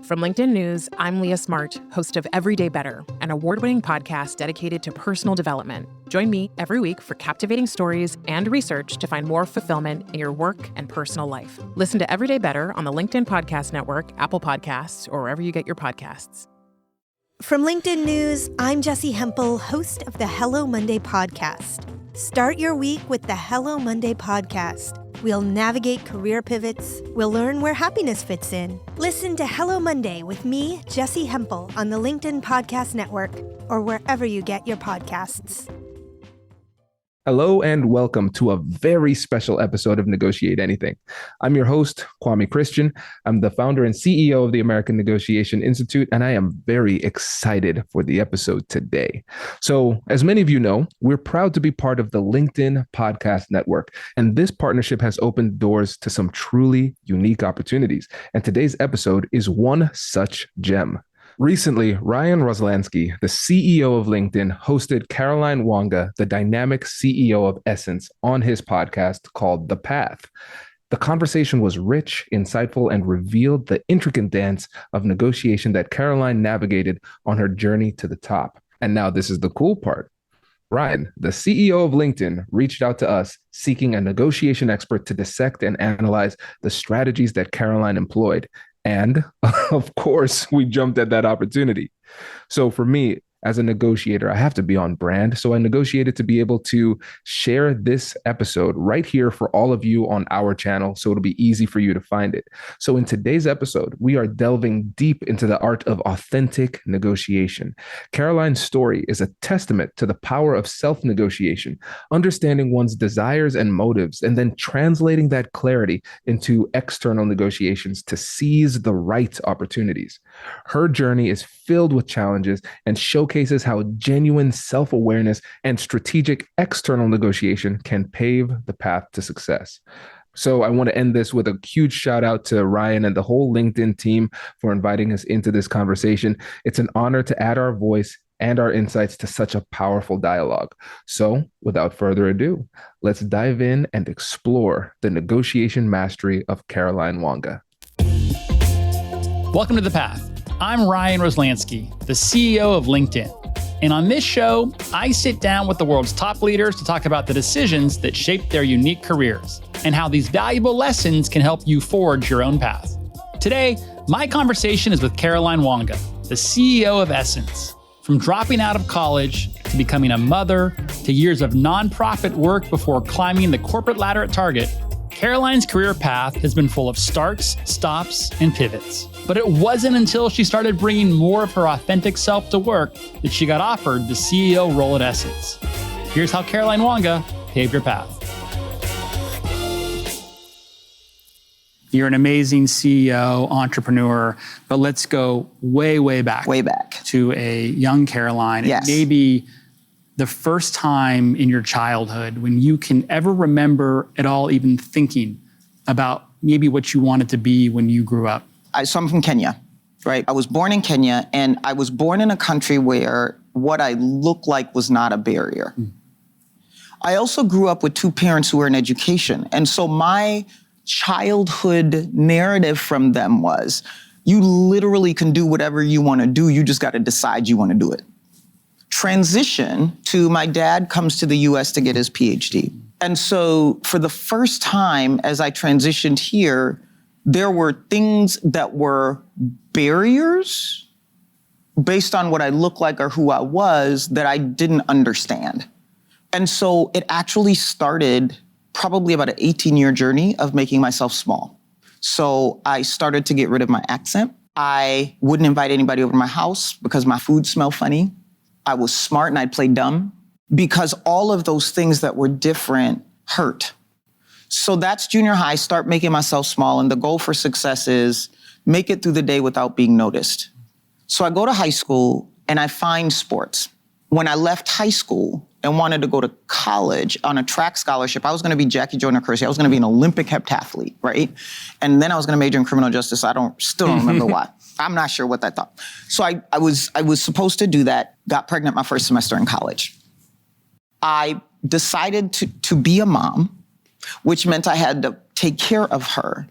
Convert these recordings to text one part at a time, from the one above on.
From LinkedIn News, I'm Leah Smart, host of Everyday Better, an award-winning podcast dedicated to personal development. Join me every week for captivating stories and research to find more fulfillment in your work and personal life. Listen to Everyday Better on the LinkedIn Podcast Network, Apple Podcasts, or wherever you get your podcasts. From LinkedIn News, I'm Jessie Hempel, host of the Hello Monday podcast. Start your week with the Hello Monday podcast. We'll navigate career pivots. We'll learn where happiness fits in. Listen to Hello Monday with me, Jessie Hempel, on the LinkedIn Podcast Network or wherever you get your podcasts. Hello and welcome to a very special episode of Negotiate Anything. I'm your host, Kwame Christian. I'm the founder and CEO of the American Negotiation Institute, and I am very excited for the episode today. So, as many of you know, we're proud to be part of the LinkedIn Podcast Network, and this partnership has opened doors to some truly unique opportunities. And today's episode is one such gem. Recently, Ryan Roslansky, the CEO of LinkedIn, hosted Caroline Wanga, the dynamic CEO of Essence, on his podcast called The Path. The conversation was rich, insightful, and revealed the intricate dance of negotiation that Caroline navigated on her journey to the top. And now this is the cool part. Ryan, the CEO of LinkedIn, reached out to us seeking a negotiation expert to dissect and analyze the strategies that Caroline employed. And of course, we jumped at that opportunity. So for me, as a negotiator, I have to be on brand. So I negotiated to be able to share this episode right here for all of you on our channel, so it'll be easy for you to find it. So in today's episode, we are delving deep into the art of authentic negotiation. Caroline's story is a testament to the power of self-negotiation, understanding one's desires and motives, and then translating that clarity into external negotiations to seize the right opportunities. Her journey is filled with challenges and showcases how genuine self-awareness and strategic external negotiation can pave the path to success. So I want to end this with a huge shout out to Ryan and the whole LinkedIn team for inviting us into this conversation. It's an honor to add our voice and our insights to such a powerful dialogue. So without further ado, let's dive in and explore the negotiation mastery of Caroline Wanga. Welcome to The Path. I'm Ryan Roslansky, the CEO of LinkedIn. And on this show, I sit down with the world's top leaders to talk about the decisions that shape their unique careers and how these valuable lessons can help you forge your own path. Today, my conversation is with Caroline Wanga, the CEO of Essence. From dropping out of college to becoming a mother to years of nonprofit work before climbing the corporate ladder at Target, Caroline's career path has been full of starts, stops, and pivots. But it wasn't until she started bringing more of her authentic self to work that she got offered the CEO role at Essence. Here's how Caroline Wanga paved her path. You're an amazing CEO, entrepreneur, but let's go way, way back. Way back. To a young Caroline. Yes. Maybe the first time in your childhood when you can ever remember at all even thinking about maybe what you wanted to be when you grew up. So I'm from Kenya, right? I was born in Kenya, and I was born in a country where what I looked like was not a barrier. I also grew up with two parents who were in education. And so my childhood narrative from them was, you literally can do whatever you want to do. You just got to decide you want to do it. Transition to my dad comes to the US to get his PhD. And so for the first time as I transitioned here, there were things that were barriers based on what I looked like or who I was that I didn't understand. And so it actually started probably about an 18-year journey of making myself small. So I started to get rid of my accent. I wouldn't invite anybody over to my house because my food smelled funny. I was smart and I'd play dumb because all of those things that were different hurt. So that's junior high, start making myself small. And the goal for success is make it through the day without being noticed. So I go to high school and I find sports. When I left high school and wanted to go to college on a track scholarship, I was gonna be Jackie Joyner Kersee. I was gonna be an Olympic heptathlete, right? And then I was gonna major in criminal justice. Still don't remember why. I'm not sure what I thought. So I was supposed to do that, got pregnant my first semester in college. I decided to be a mom, which meant I had to take care of her.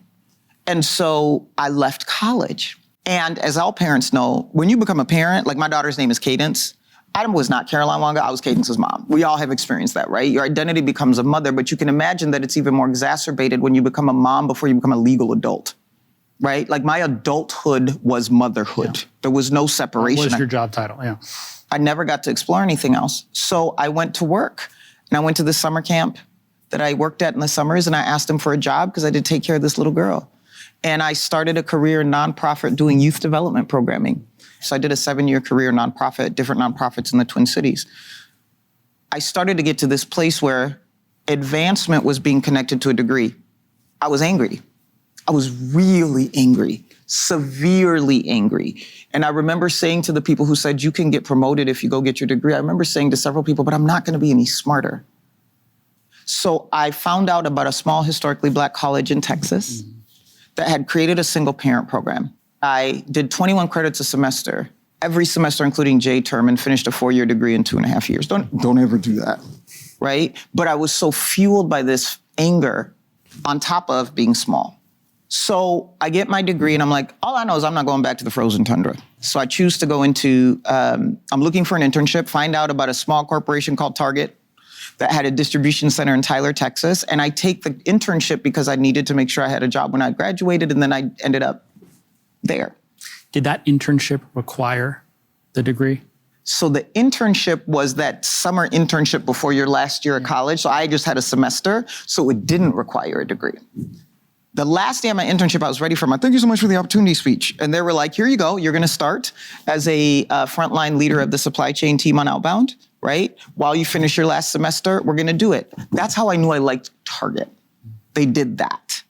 And so I left college. And as all parents know, when you become a parent, like my daughter's name is Cadence. Adam was not Caroline Wanga, I was Cadence's mom. We all have experienced that, right? Your identity becomes a mother, but you can imagine that it's even more exacerbated when you become a mom before you become a legal adult, right? Like my adulthood was motherhood. Yeah. There was no separation. What was your job title? Yeah. I never got to explore anything else. So I went to work and I went to this summer camp that I worked at in the summers, and I asked him for a job because I did take care of this little girl. And I started a career in nonprofit doing youth development programming. So I did a 7-year career in nonprofit, different nonprofits in the Twin Cities. I started to get to this place where advancement was being connected to a degree. I was angry. I was really angry, severely angry. And I remember saying to the people who said, you can get promoted if you go get your degree, I remember saying to several people, but I'm not gonna be any smarter. So I found out about a small historically Black college in Texas that had created a single parent program. I did 21 credits a semester, every semester including J term, and finished a 4-year degree in 2.5 years. Don't ever do that, right? But I was so fueled by this anger on top of being small. So I get my degree and I'm like, all I know is I'm not going back to the frozen tundra. So I choose to go into, I'm looking for an internship, find out about a small corporation called Target that had a distribution center in Tyler, Texas. And I take the internship because I needed to make sure I had a job when I graduated, and then I ended up there. Did that internship require the degree? So the internship was that summer internship before your last year of college. So I just had a semester, so it didn't require a degree. The last day of my internship, I was ready for my thank you so much for the opportunity speech. And they were like, here you go. You're going to start as a frontline leader of the supply chain team on outbound, right? While you finish your last semester, we're going to do it. That's how I knew I liked Target. They did that.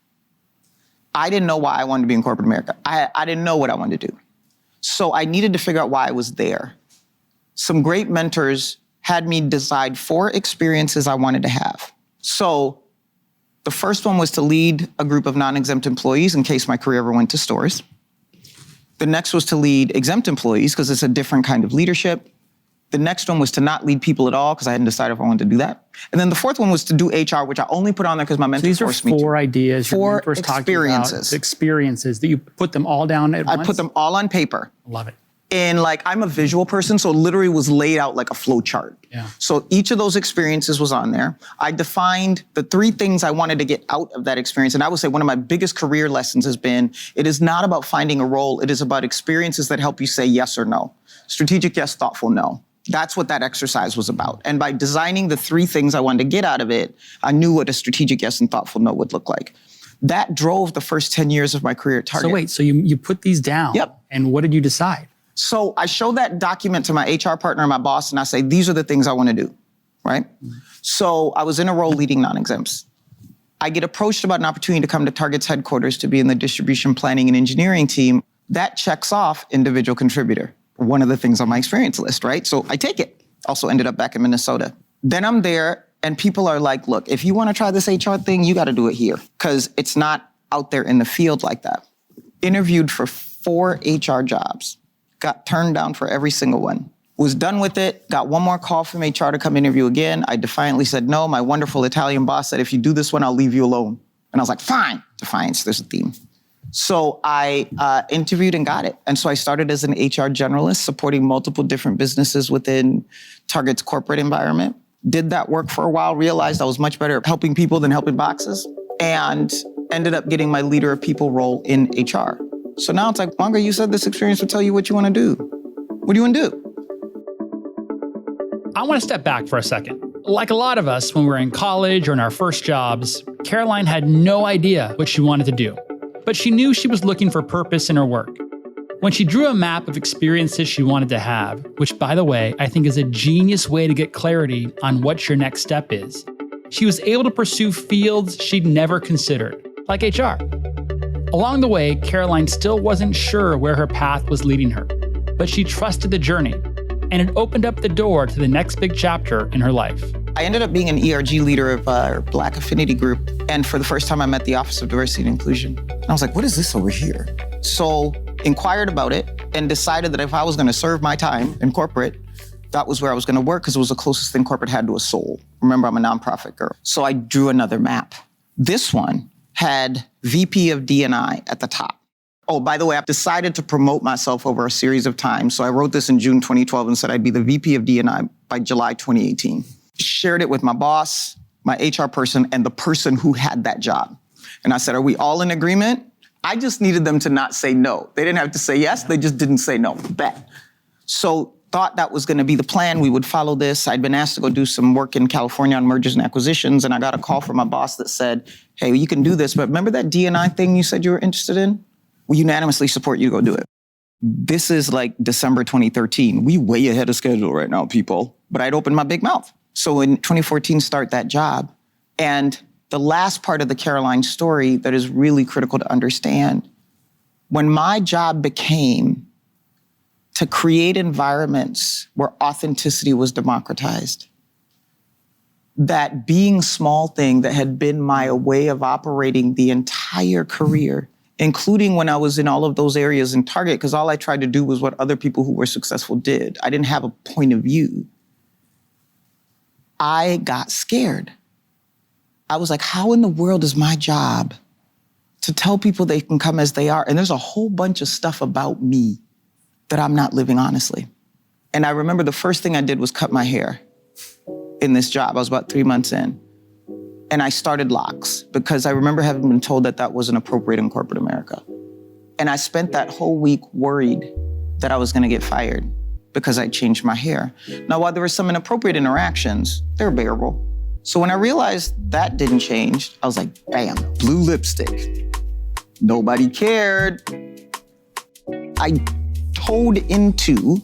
I didn't know why I wanted to be in corporate America. I didn't know what I wanted to do. So I needed to figure out why I was there. Some great mentors had me decide 4 experiences I wanted to have. So the first one was to lead a group of non-exempt employees in case my career ever went to stores. The next was to lead exempt employees because it's a different kind of leadership. The next one was to not lead people at all because I hadn't decided if I wanted to do that. And then the fourth one was to do HR, which I only put on there because my mentor forced me to. These are 4 ideas. 4 experiences. Experiences that you put them all down at once? I put them all on paper. Love it. And I'm a visual person, so it literally was laid out like a flow chart. Yeah. So each of those experiences was on there. I defined the 3 things I wanted to get out of that experience. And I would say one of my biggest career lessons has been, it is not about finding a role. It is about experiences that help you say yes or no. Strategic yes, thoughtful no. That's what that exercise was about. And by designing the 3 things I wanted to get out of it, I knew what a strategic yes and thoughtful no would look like. That drove the first 10 years of my career at Target. So wait, so you put these down. Yep. And what did you decide? So I show that document to my HR partner and my boss, and I say, these are the things I want to do, right? So I was in a role leading non-exempts. I get approached about an opportunity to come to Target's headquarters to be in the distribution planning and engineering team. That checks off individual contributor, one of the things on my experience list, right? So I take it. Also ended up back in Minnesota. Then I'm there and people are like, look, if you want to try this HR thing, you got to do it here because it's not out there in the field like that. Interviewed for 4 HR jobs. Got turned down for every single one. Was done with it, got one more call from HR to come interview again. I defiantly said no. My wonderful Italian boss said, if you do this one, I'll leave you alone. And I was like, fine. Defiance, there's a theme. So I interviewed and got it. And so I started as an HR generalist, supporting multiple different businesses within Target's corporate environment. Did that work for a while, realized I was much better at helping people than helping boxes, and ended up getting my leader of people role in HR. So now it's like, Wanga, you said this experience will tell you what you want to do. What do you want to do? I want to step back for a second. Like a lot of us, when we're in college or in our first jobs, Caroline had no idea what she wanted to do, but she knew she was looking for purpose in her work. When she drew a map of experiences she wanted to have, which, by the way, I think is a genius way to get clarity on what your next step is, she was able to pursue fields she'd never considered, like HR. Along the way, Caroline still wasn't sure where her path was leading her, but she trusted the journey, and it opened up the door to the next big chapter in her life. I ended up being an ERG leader of our Black affinity group, and for the first time I met the Office of Diversity and Inclusion. And I was like, what is this over here? So inquired about it and decided that if I was gonna serve my time in corporate, that was where I was gonna work because it was the closest thing corporate had to a soul. Remember, I'm a nonprofit girl. So I drew another map. This one had VP of D&I at the top. Oh, by the way, I've decided to promote myself over a series of times. So I wrote this in June 2012 and said I'd be the VP of D&I by July 2018. Shared it with my boss, my HR person, and the person who had that job. And I said, are we all in agreement? I just needed them to not say no. They didn't have to say yes, they just didn't say no. Bet. So thought that was gonna be the plan. We would follow this. I'd been asked to go do some work in California on mergers and acquisitions, and I got a call from my boss that said, hey, you can do this, but remember that D&I thing you said you were interested in? We unanimously support you to go do it. This is like December 2013. We way ahead of schedule right now, people. But I'd opened my big mouth. So in 2014, start that job. And the last part of the Caroline story that is really critical to understand, when my job became to create environments where authenticity was democratized, that being small thing that had been my way of operating the entire career, including when I was in all of those areas in Target, because all I tried to do was what other people who were successful did. I didn't have a point of view. I got scared. I was like, how in the world is my job to tell people they can come as they are? And there's a whole bunch of stuff about me that I'm not living honestly. And I remember the first thing I did was cut my hair in this job. I was about 3 months in. And I started locks because I remember having been told that that wasn't appropriate in corporate America. And I spent that whole week worried that I was gonna get fired because I changed my hair. Now, while there were some inappropriate interactions, they were bearable. So when I realized that didn't change, I was like, bam, blue lipstick. Nobody cared. I toed into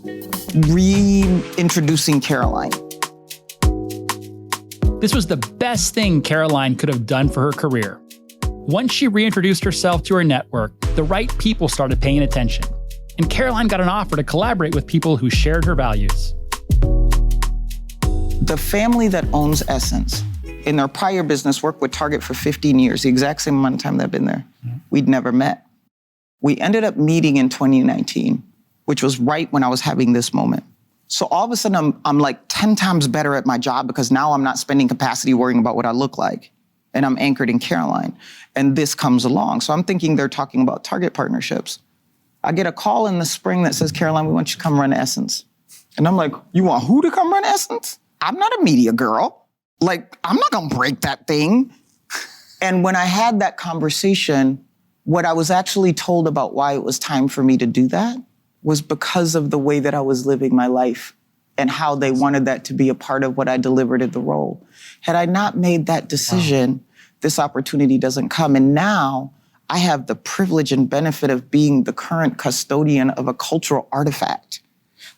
reintroducing Caroline. This was the best thing Caroline could have done for her career. Once she reintroduced herself to her network, the right people started paying attention. And Caroline got an offer to collaborate with people who shared her values. The family that owns Essence, in their prior business, worked with Target for 15 years, the exact same amount of time that I've been there. We'd never met. We ended up meeting in 2019, which was right when I was having this moment. So all of a sudden, I'm like 10 times better at my job because now I'm not spending capacity worrying about what I look like. And I'm anchored in Caroline. And this comes along. So I'm thinking they're talking about Target partnerships. I get a call in the spring that says, Caroline, we want you to come run Essence. And I'm like, you want who to come run Essence? I'm not a media girl. Like, I'm not gonna break that thing. And when I had that conversation, what I was actually told about why it was time for me to do that was because of the way that I was living my life and how they wanted that to be a part of what I delivered in the role. Had I not made that decision, this opportunity doesn't come. And now I have the privilege and benefit of being the current custodian of a cultural artifact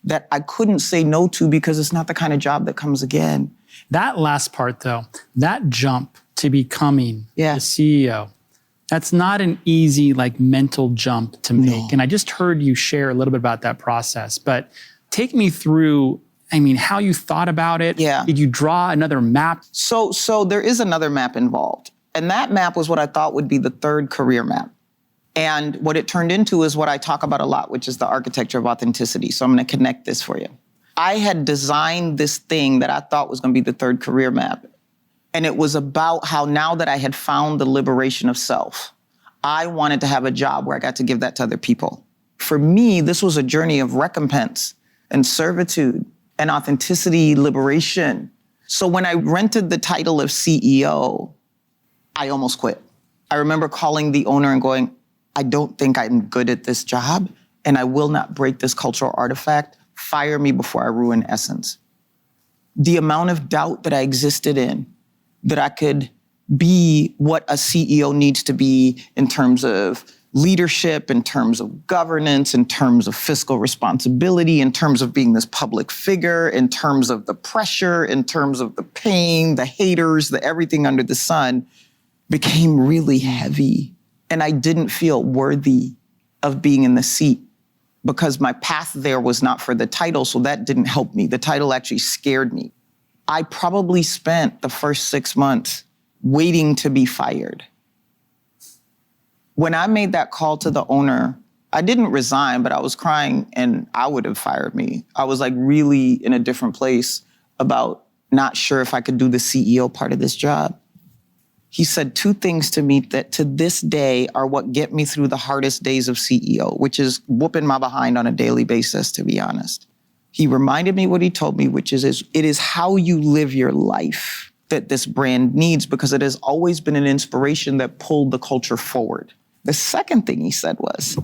that I couldn't say no to because it's not the kind of job that comes again. That last part though, that jump to becoming the CEO, that's not an easy mental jump to make. No. And I just heard you share a little bit about that process, but take me through, how you thought about it. Yeah. Did you draw another map? So there is another map involved. And that map was what I thought would be the third career map. And what it turned into is what I talk about a lot, which is the architecture of authenticity. So I'm gonna connect this for you. I had designed this thing that I thought was gonna be the third career map. And it was about how now that I had found the liberation of self, I wanted to have a job where I got to give that to other people. For me, this was a journey of recompense and servitude and authenticity, liberation. So when I rented the title of CEO, I almost quit. I remember calling the owner and going, I don't think I'm good at this job and I will not break this cultural artifact. Fire me before I ruin Essence. The amount of doubt that I existed in, that I could be what a CEO needs to be in terms of leadership, in terms of governance, in terms of fiscal responsibility, in terms of being this public figure, in terms of the pressure, in terms of the pain, the haters, the everything under the sun, became really heavy. And I didn't feel worthy of being in the seat because my path there was not for the title, so that didn't help me. The title actually scared me. I probably spent the first 6 months waiting to be fired. When I made that call to the owner, I didn't resign, but I was crying and I would have fired me. I was really in a different place about not sure if I could do the CEO part of this job. He said two things to me that to this day are what get me through the hardest days of CEO, which is whooping my behind on a daily basis, to be honest. He reminded me what he told me, which is it is how you live your life that this brand needs, because it has always been an inspiration that pulled the culture forward. The second thing he said was,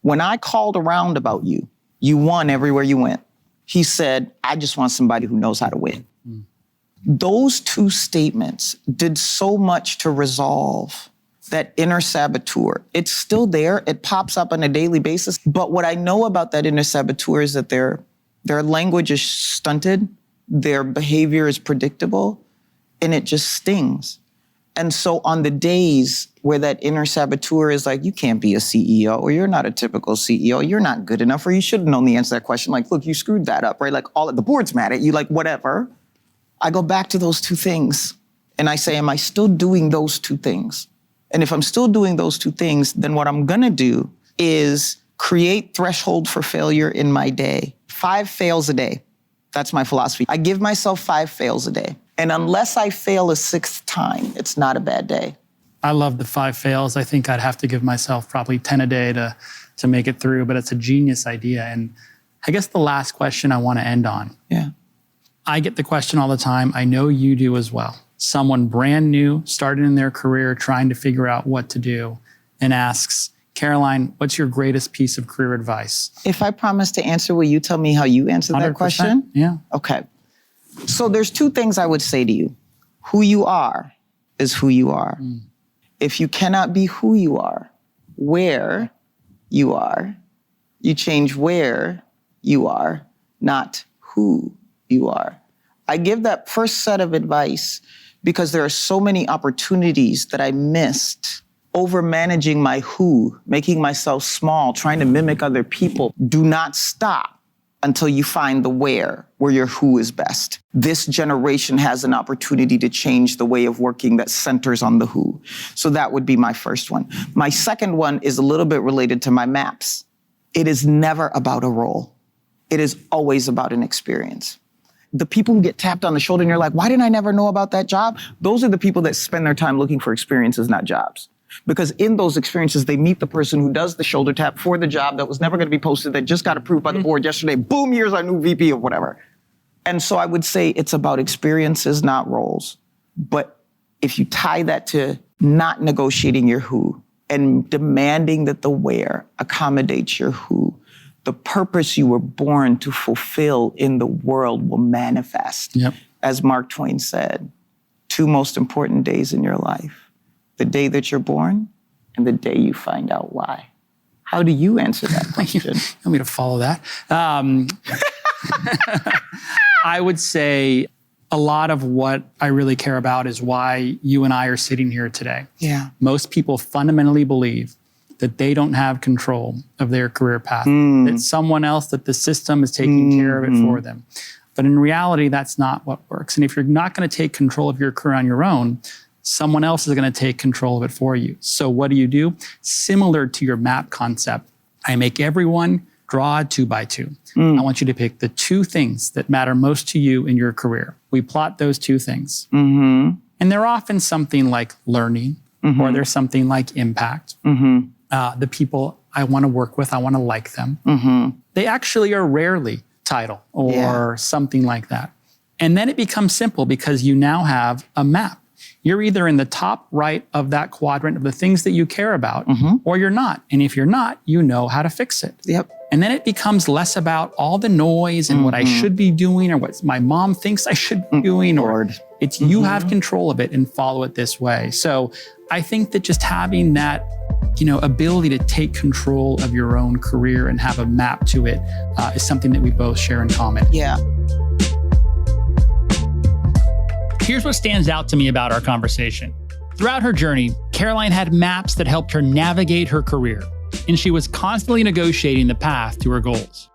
when I called around about you, you won everywhere you went. He said, I just want somebody who knows how to win. Those two statements did so much to resolve that inner saboteur. It's still there. It pops up on a daily basis. But what I know about that inner saboteur is that their language is stunted, their behavior is predictable, and it just stings. And so on the days where that inner saboteur is like, you can't be a CEO, or you're not a typical CEO, you're not good enough, or you should have known the answer to that question. Like, look, you screwed that up, right? Like, the board's mad at you, like, whatever. I go back to those two things and I say, am I still doing those two things? And if I'm still doing those two things, then what I'm gonna do is create threshold for failure in my day. 5 fails a day. That's my philosophy. I give myself 5 fails a day. And unless I fail a 6th time, it's not a bad day. I love the 5 fails. I think I'd have to give myself probably 10 a day to make it through, but it's a genius idea. And I guess the last question I want to end on. Yeah. I get the question all the time. I know you do as well. Someone brand new, started in their career, trying to figure out what to do, and asks, Caroline, what's your greatest piece of career advice? If I promise to answer, will you tell me how you answered that 100%. question? Yeah. Okay. So there's 2 things I would say to you. Who you are is who you are. If you cannot be who you are, where you are, you change where you are, not who you are. I give that first set of advice because there are so many opportunities that I missed over managing my who, making myself small, trying to mimic other people. Do not stop until you find the where your who is best. This generation has an opportunity to change the way of working that centers on the who. So that would be my first one. My second one is a little bit related to my maps. It is never about a role. It is always about an experience. The people who get tapped on the shoulder and you're like, why didn't I never know about that job? Those are the people that spend their time looking for experiences, not jobs. Because in those experiences, they meet the person who does the shoulder tap for the job that was never going to be posted, that just got approved by the board yesterday. Boom, here's our new VP of whatever. And so I would say it's about experiences, not roles. But if you tie that to not negotiating your who and demanding that the where accommodates your who, the purpose you were born to fulfill in the world will manifest. Yep. As Mark Twain said, 2 most important days in your life: the day that you're born and the day you find out why. How do you answer that question? You want me to follow that? I would say a lot of what I really care about is why you and I are sitting here today. Yeah. Most people fundamentally believe that they don't have control of their career path, that someone else, that the system is taking care of it for them. But in reality, that's not what works. And if you're not going to take control of your career on your own, someone else is going to take control of it for you. So what do? Similar to your map concept, I make everyone draw a 2x2. I want you to pick the 2 things that matter most to you in your career. We plot those 2 things. And they're often something like learning, or there's something like impact. The people I want to work with, I want to like them. They actually are rarely title or something like that. And then it becomes simple because you now have a map. You're either in the top right of that quadrant of the things that you care about, or you're not. And if you're not, you know how to fix it. Yep. And then it becomes less about all the noise and what I should be doing or what my mom thinks I should be doing, or it's you have control of it and follow it this way. So I think that just having that, ability to take control of your own career and have a map to it is something that we both share in common. Yeah. Here's what stands out to me about our conversation. Throughout her journey, Caroline had maps that helped her navigate her career, and she was constantly negotiating the path to her goals.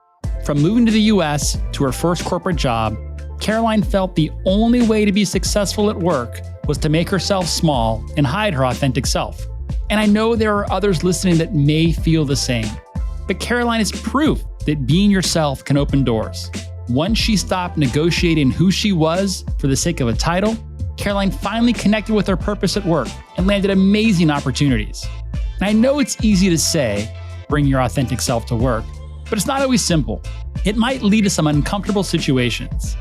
From moving to the US to her first corporate job, Caroline felt the only way to be successful at work was to make herself small and hide her authentic self. And I know there are others listening that may feel the same, but Caroline is proof that being yourself can open doors. Once she stopped negotiating who she was for the sake of a title, Caroline finally connected with her purpose at work and landed amazing opportunities. And I know it's easy to say, bring your authentic self to work, but it's not always simple. It might lead to some uncomfortable situations.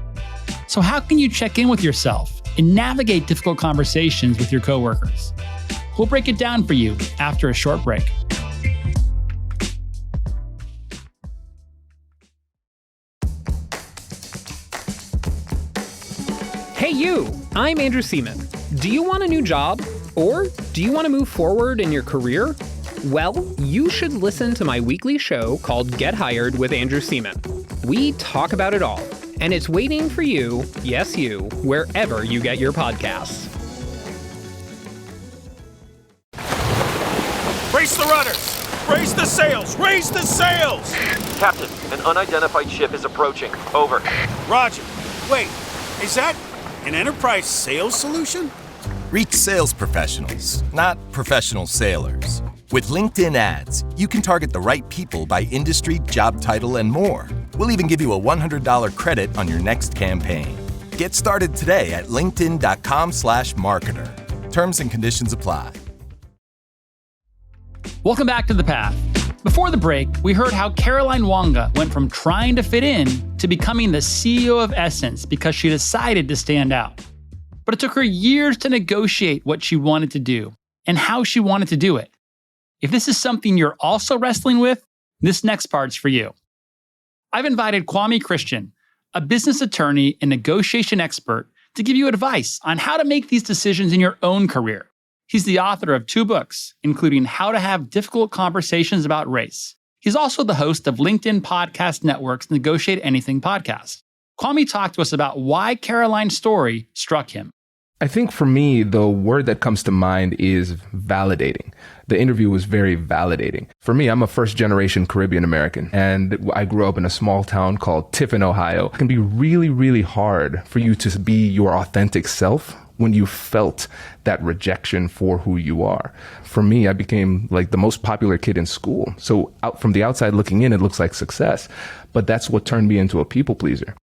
So how can you check in with yourself and navigate difficult conversations with your coworkers? We'll break it down for you after a short break. Hey you, I'm Andrew Seaman. Do you want a new job? Or do you want to move forward in your career? Well, you should listen to my weekly show called Get Hired with Andrew Seaman. We talk about it all, and it's waiting for you, yes you, wherever you get your podcasts. Brace the rudders! Raise the sails! Raise the sails! Captain, an unidentified ship is approaching. Over. Roger. Wait, is that an enterprise sales solution? Reach sales professionals, not professional sailors. With LinkedIn ads, you can target the right people by industry, job title, and more. We'll even give you a $100 credit on your next campaign. Get started today at linkedin.com/marketer. Terms and conditions apply. Welcome back to The Path. Before the break, we heard how Caroline Wanga went from trying to fit in to becoming the CEO of Essence because she decided to stand out. But it took her years to negotiate what she wanted to do and how she wanted to do it. If this is something you're also wrestling with, this next part's for you. I've invited Kwame Christian, a business attorney and negotiation expert, to give you advice on how to make these decisions in your own career. He's the author of 2 books, including How to Have Difficult Conversations About Race. He's also the host of LinkedIn Podcast Network's Negotiate Anything podcast. Kwame talked to us about why Caroline's story struck him. I think for me, the word that comes to mind is validating. The interview was very validating. For me, I'm a first-generation Caribbean American, and I grew up in a small town called Tiffin, Ohio. It can be really, really hard for you to be your authentic self when you felt that rejection for who you are. For me, I became like the most popular kid in school. So out from the outside looking in, it looks like success. But that's what turned me into a people pleaser.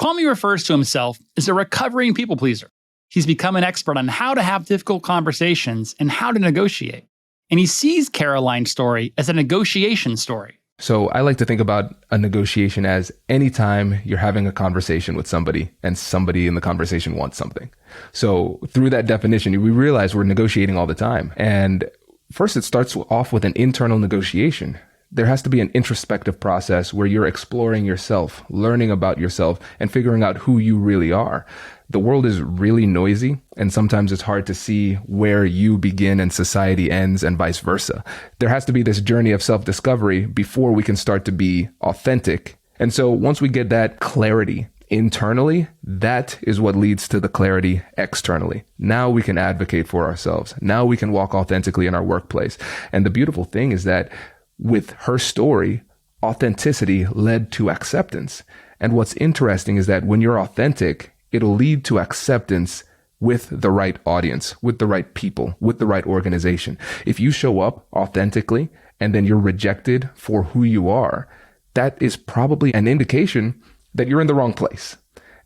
Kwame refers to himself as a recovering people pleaser. He's become an expert on how to have difficult conversations and how to negotiate. And he sees Caroline's story as a negotiation story. So I like to think about a negotiation as any time you're having a conversation with somebody and somebody in the conversation wants something. So through that definition, we realize we're negotiating all the time. And first, it starts off with an internal negotiation. There has to be an introspective process where you're exploring yourself, learning about yourself, and figuring out who you really are. The world is really noisy, and sometimes it's hard to see where you begin and society ends and vice versa. There has to be this journey of self-discovery before we can start to be authentic. And so once we get that clarity internally, that is what leads to the clarity externally. Now we can advocate for ourselves. Now we can walk authentically in our workplace. And the beautiful thing is that with her story, authenticity led to acceptance. And what's interesting is that when you're authentic, it'll lead to acceptance with the right audience, with the right people, with the right organization. If you show up authentically and then you're rejected for who you are, that is probably an indication that you're in the wrong place.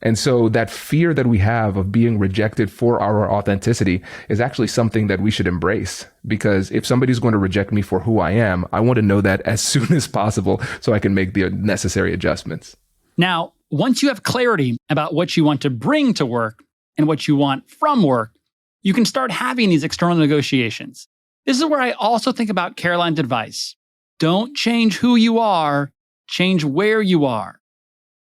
And so that fear that we have of being rejected for our authenticity is actually something that we should embrace. Because if somebody's going to reject me for who I am, I want to know that as soon as possible so I can make the necessary adjustments. Now, once you have clarity about what you want to bring to work and what you want from work, you can start having these external negotiations. This is where I also think about Caroline's advice. Don't change who you are, change where you are.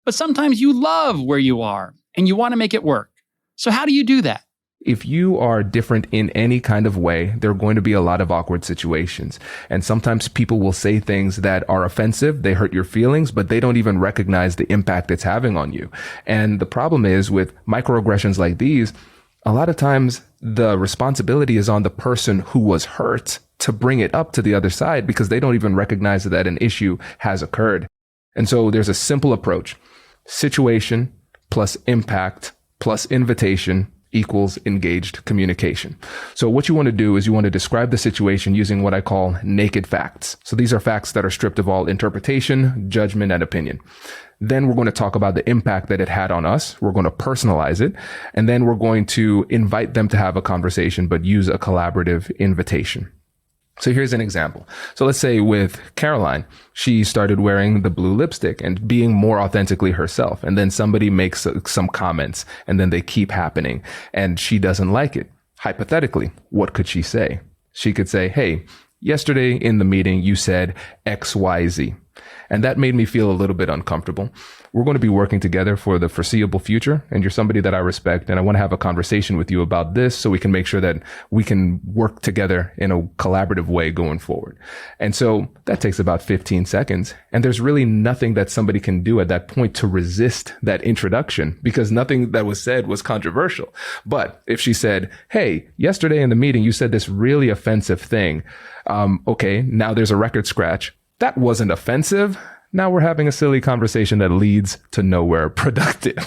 But sometimes you love where you are and you want to make it work. So how do you do that? If you are different in any kind of way, there are going to be a lot of awkward situations. And sometimes people will say things that are offensive, they hurt your feelings, but they don't even recognize the impact it's having on you. And the problem is with microaggressions like these, a lot of times the responsibility is on the person who was hurt to bring it up to the other side because they don't even recognize that an issue has occurred. And so there's a simple approach: situation plus impact plus invitation equals engaged communication. So what you want to do is you want to describe the situation using what I call naked facts. So these are facts that are stripped of all interpretation, judgment, and opinion. Then we're going to talk about the impact that it had on us. We're going to personalize it. And then we're going to invite them to have a conversation, but use a collaborative invitation. So here's an example. So let's say with Caroline, she started wearing the blue lipstick and being more authentically herself. And then somebody makes some comments and then they keep happening and she doesn't like it. Hypothetically, what could she say? She could say, hey, yesterday in the meeting, you said XYZ. And that made me feel a little bit uncomfortable. We're going to be working together for the foreseeable future, and you're somebody that I respect, and I want to have a conversation with you about this so we can make sure that we can work together in a collaborative way going forward. And so that takes about 15 seconds, and there's really nothing that somebody can do at that point to resist that introduction because nothing that was said was controversial. But if she said, hey, yesterday in the meeting, you said this really offensive thing. Okay, now there's a record scratch. That wasn't offensive. Now we're having a silly conversation that leads to nowhere productive.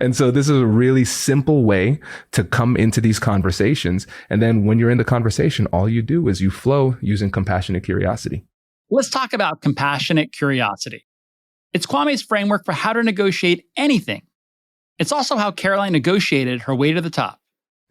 And so this is a really simple way to come into these conversations. And then when you're in the conversation, all you do is you flow using compassionate curiosity. Let's talk about compassionate curiosity. It's Kwame's framework for how to negotiate anything. It's also how Caroline negotiated her way to the top.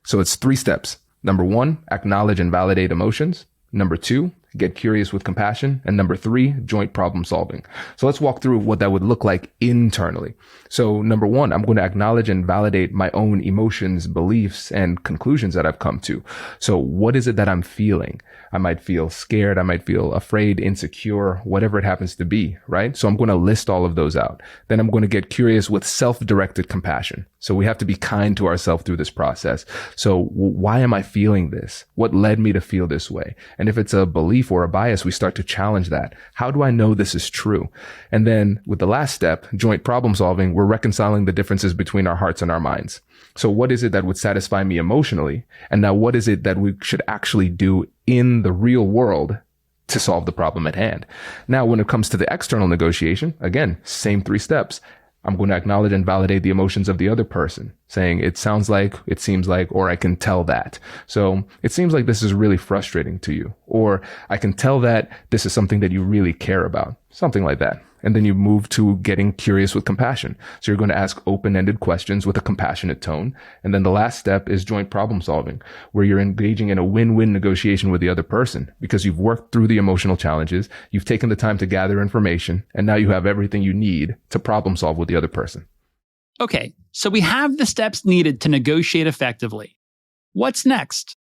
So it's 3 steps. Number 1, acknowledge and validate emotions. Number 2, get curious with compassion. And number 3, joint problem solving. So let's walk through what that would look like internally. So number 1, I'm going to acknowledge and validate my own emotions, beliefs, and conclusions that I've come to. So what is it that I'm feeling? I might feel scared. I might feel afraid, insecure, whatever it happens to be, right? So I'm going to list all of those out. Then I'm going to get curious with self-directed compassion. So we have to be kind to ourselves through this process. So why am I feeling this? What led me to feel this way? And if it's a belief or a bias, we start to challenge that. How do I know this is true? And then with the last step, joint problem solving, we're reconciling the differences between our hearts and our minds. So what is it that would satisfy me emotionally? And now what is it that we should actually do in the real world to solve the problem at hand? Now, when it comes to the external negotiation, again, same 3 steps. I'm going to acknowledge and validate the emotions of the other person, saying it sounds like, it seems like, or I can tell that. So it seems like this is really frustrating to you, or I can tell that this is something that you really care about, something like that. And then you move to getting curious with compassion. So you're going to ask open-ended questions with a compassionate tone. And then the last step is joint problem solving, where you're engaging in a win-win negotiation with the other person because you've worked through the emotional challenges, you've taken the time to gather information, and now you have everything you need to problem solve with the other person. Okay, so we have the steps needed to negotiate effectively. What's next?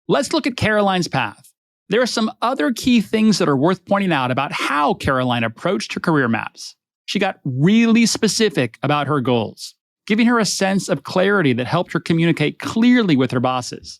Let's look at Caroline's path. There are some other key things that are worth pointing out about how Caroline approached her career maps. She got really specific about her goals, giving her a sense of clarity that helped her communicate clearly with her bosses.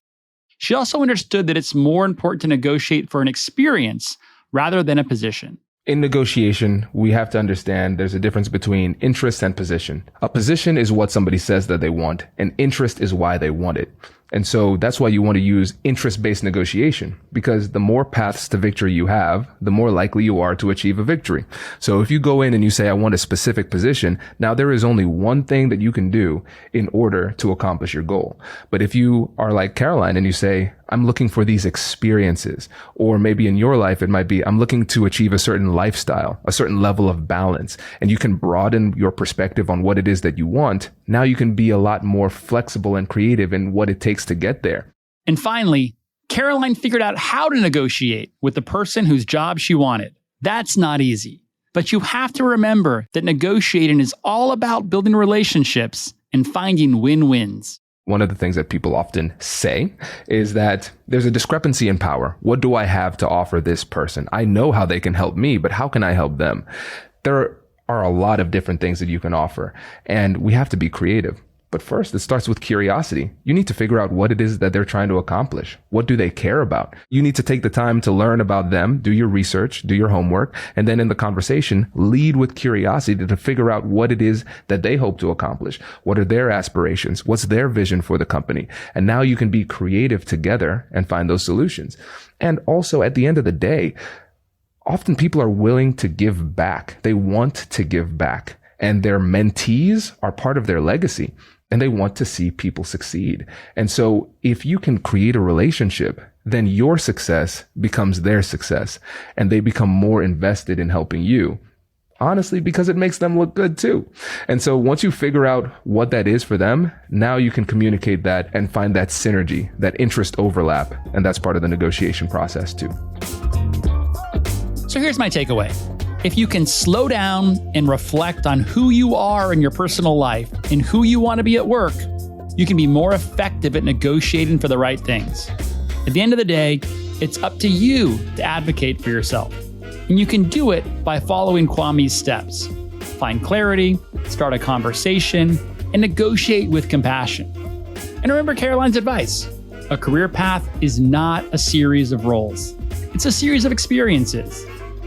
She also understood that it's more important to negotiate for an experience rather than a position. In negotiation, we have to understand there's a difference between interest and position. A position is what somebody says that they want, and interest is why they want it. And so that's why you want to use interest-based negotiation, because the more paths to victory you have, the more likely you are to achieve a victory. So if you go in and you say, I want a specific position, now there is only one thing that you can do in order to accomplish your goal. But if you are like Caroline and you say, I'm looking for these experiences, or maybe in your life, it might be, I'm looking to achieve a certain lifestyle, a certain level of balance, and you can broaden your perspective on what it is that you want. Now you can be a lot more flexible and creative in what it takes to get there. And finally, Caroline figured out how to negotiate with the person whose job she wanted. That's not easy. But you have to remember that negotiating is all about building relationships and finding win-wins. One of the things that people often say is that there's a discrepancy in power. What do I have to offer this person? I know how they can help me, but how can I help them? There are a lot of different things that you can offer, and we have to be creative. But first, it starts with curiosity. You need to figure out what it is that they're trying to accomplish. What do they care about? You need to take the time to learn about them, do your research, do your homework, and then in the conversation, lead with curiosity to figure out what it is that they hope to accomplish. What are their aspirations? What's their vision for the company? And now you can be creative together and find those solutions. And also, at the end of the day, often people are willing to give back. They want to give back. and their mentees are part of their legacy, and they want to see people succeed. And so if you can create a relationship, then your success becomes their success, and they become more invested in helping you. Honestly, because it makes them look good too. And so once you figure out what that is for them, now you can communicate that and find that synergy, that interest overlap. And that's part of the negotiation process too. So here's my takeaway. If you can slow down and reflect on who you are in your personal life and who you want to be at work, you can be more effective at negotiating for the right things. At the end of the day, it's up to you to advocate for yourself. And you can do it by following Kwame's steps. Find clarity, start a conversation, and negotiate with compassion. And remember Caroline's advice. A career path is not a series of roles. It's a series of experiences.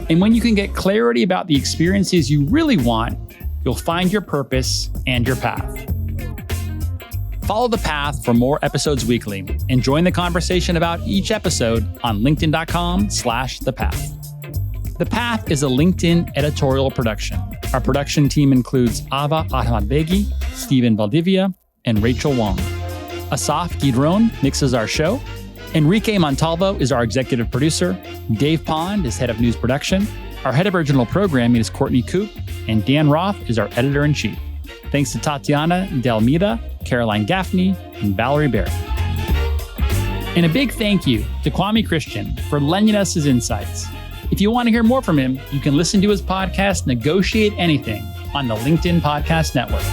And when you can get clarity about the experiences you really want, you'll find your purpose and your path. Follow The Path for more episodes weekly and join the conversation about each episode on linkedin.com/thepath. The Path is a LinkedIn editorial production. Our production team includes Ava Ahmadbegi, Stephen Valdivia, and Rachel Wong. Asaf Gidron mixes our show. Enrique Montalvo is our executive producer. Dave Pond is head of news production. Our head of original programming is Courtney Koop, and Dan Roth is our editor-in-chief. Thanks to Tatiana Delmida, Caroline Gaffney, and Valerie Barrett. And a big thank you to Kwame Christian for lending us his insights. If you want to hear more from him, you can listen to his podcast, Negotiate Anything, on the LinkedIn Podcast Network.